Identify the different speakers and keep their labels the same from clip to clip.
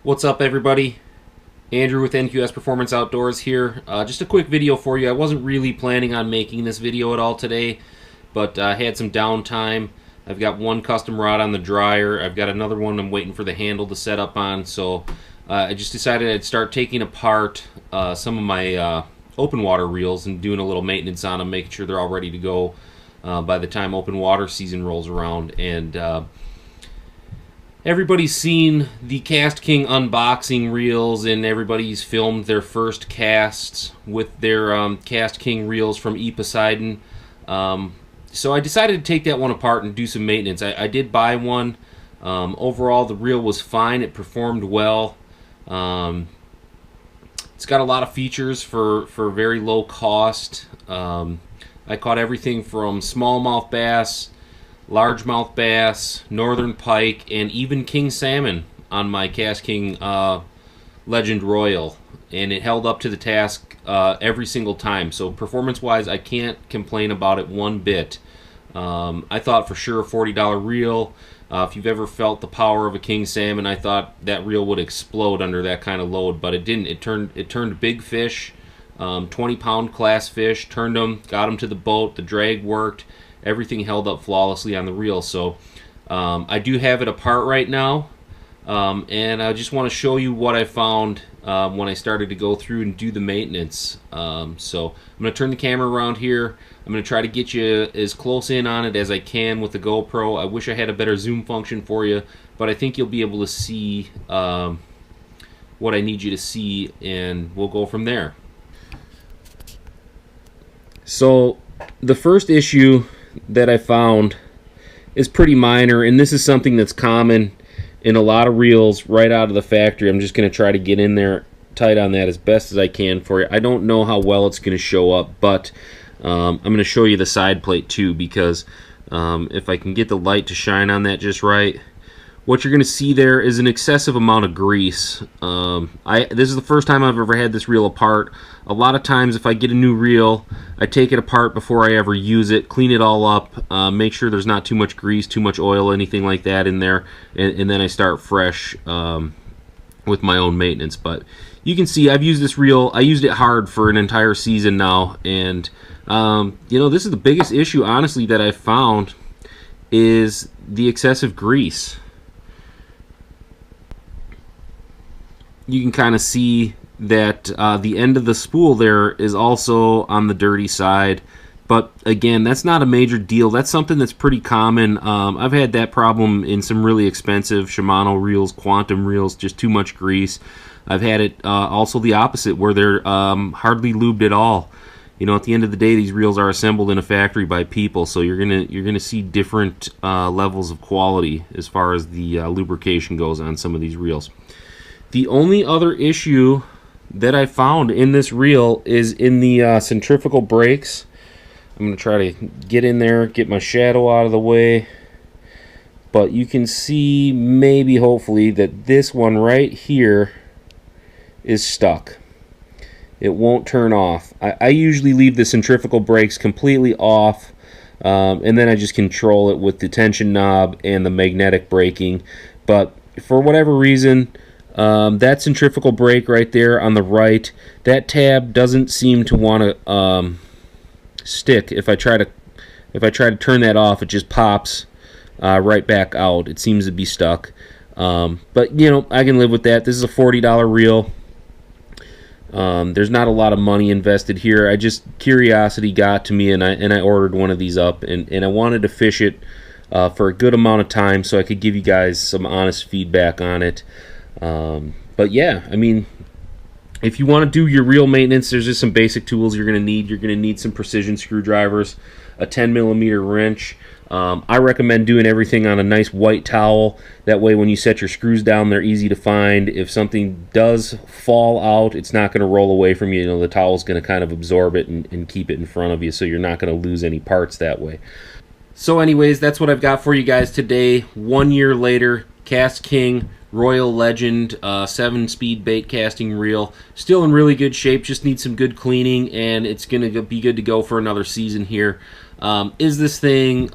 Speaker 1: What's up, everybody? Andrew with NQS Performance Outdoors here. Just a quick video for you. I wasn't really planning on making this video at all today, but I had some downtime. I've got one custom rod on the dryer. I've got another one I'm waiting for the handle to set up on, so I just decided I'd start taking apart some of my open water reels and doing a little maintenance on them, making sure they're all ready to go by the time open water season rolls around. And everybody's seen the Kastking unboxing reels, and everybody's filmed their first casts with their Kastking reels from Poseidon. So I decided to take that one apart and do some maintenance. I did buy one. Overall, the reel was fine. It performed well. It's got a lot of features for very low cost. I caught everything from smallmouth bass, largemouth bass, northern pike, and even king salmon on my Kastking Legend Royal, and it held up to the task every single time. So performance-wise, I can't complain about it one bit. I thought for sure a $40 reel. If you've ever felt the power of a king salmon, I thought that reel would explode under that kind of load, but it didn't. It turned big fish, 20-pound class fish, turned them, got them to the boat. The drag worked. Everything held up flawlessly on the reel. So I do have it apart right now, and I just want to show you what I found when I started to go through and do the maintenance. So I'm going to turn the camera around here. I'm going to try to get you as close in on it as I can with the GoPro. I wish I had a better zoom function for you, but I think you'll be able to see what I need you to see, and we'll go from there. So the first issue that I found is pretty minor, and this is something that's common in a lot of reels right out of the factory. I'm just going to try to get in there tight on that as best as I can for you. I don't know how well it's going to show up, but I'm going to show you the side plate too, because if I can get the light to shine on that just right, what you're going to see there is an excessive amount of grease. This is the first time I've ever had this reel apart. A lot of times if I get a new reel, I take it apart before I ever use it, clean it all up, make sure there's not too much grease, too much oil, anything like that in there, and then I start fresh with my own maintenance. But you can see I've used this reel. I used it hard for an entire season now, and this is the biggest issue, honestly, that I've found is the excessive grease. You can kind of see that the end of the spool there is also on the dirty side, but again, that's not a major deal. That's something that's pretty common. I've had that problem in some really expensive Shimano reels, quantum reels, just too much grease. I've had it also the opposite, where they're hardly lubed at all. You know, at the end of the day, these reels are assembled in a factory by people, so you're gonna see different levels of quality as far as the lubrication goes on some of these reels. The only other issue that I found in this reel is in the centrifugal brakes. I'm going to try to get in there, get my shadow out of the way. But you can see, maybe, hopefully, that this one right here is stuck. It won't turn off. I usually leave the centrifugal brakes completely off, and then I just control it with the tension knob and the magnetic braking. But for whatever reason, that centrifugal brake right there on the right, that tab doesn't seem to want to stick. If I try to turn that off, it just pops right back out. It seems to be stuck. But I can live with that. This is a $40 reel. There's not a lot of money invested here. Curiosity got to me, and I ordered one of these up, and I wanted to fish it for a good amount of time so I could give you guys some honest feedback on it. But yeah, I mean, if you want to do your reel maintenance, there's just some basic tools you're going to need. You're going to need some precision screwdrivers, a 10mm wrench. I recommend doing everything on a nice white towel. That way when you set your screws down, they're easy to find. If something does fall out, it's not going to roll away from you. The towel's going to kind of absorb it and keep it in front of you, so you're not going to lose any parts that way. So anyways, that's what I've got for you guys today. 1 year later, Kastking Royale Legend 7-speed bait casting reel. Still in really good shape, just needs some good cleaning, and it's going to be good to go for another season here. Is this thing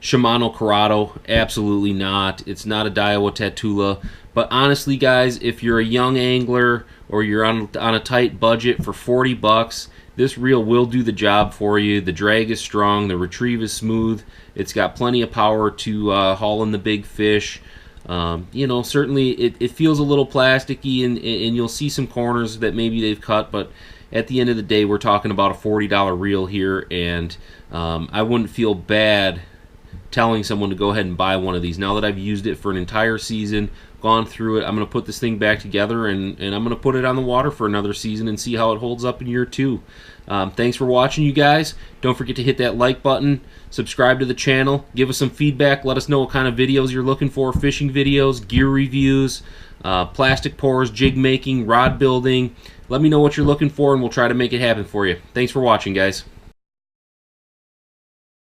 Speaker 1: Shimano Corrado, absolutely not. It's not a Daiwa Tatula. But honestly, guys, if you're a young angler or you're on a tight budget for 40 bucks, this reel will do the job for you. The drag is strong, the retrieve is smooth. It's got plenty of power to haul in the big fish. Certainly it feels a little plasticky, and you'll see some corners that maybe they've cut, but at the end of the day, we're talking about a $40 reel here, and I wouldn't feel bad telling someone to go ahead and buy one of these. Now that I've used it for an entire season, gone through it, I'm going to put this thing back together, and I'm going to put it on the water for another season and see how it holds up in year 2. Thanks for watching, you guys. Don't forget to hit that like button, subscribe to the channel, give us some feedback, let us know what kind of videos you're looking for, fishing videos, gear reviews, plastic pours, jig making, rod building. Let me know what you're looking for, and we'll try to make it happen for you. Thanks for watching, guys.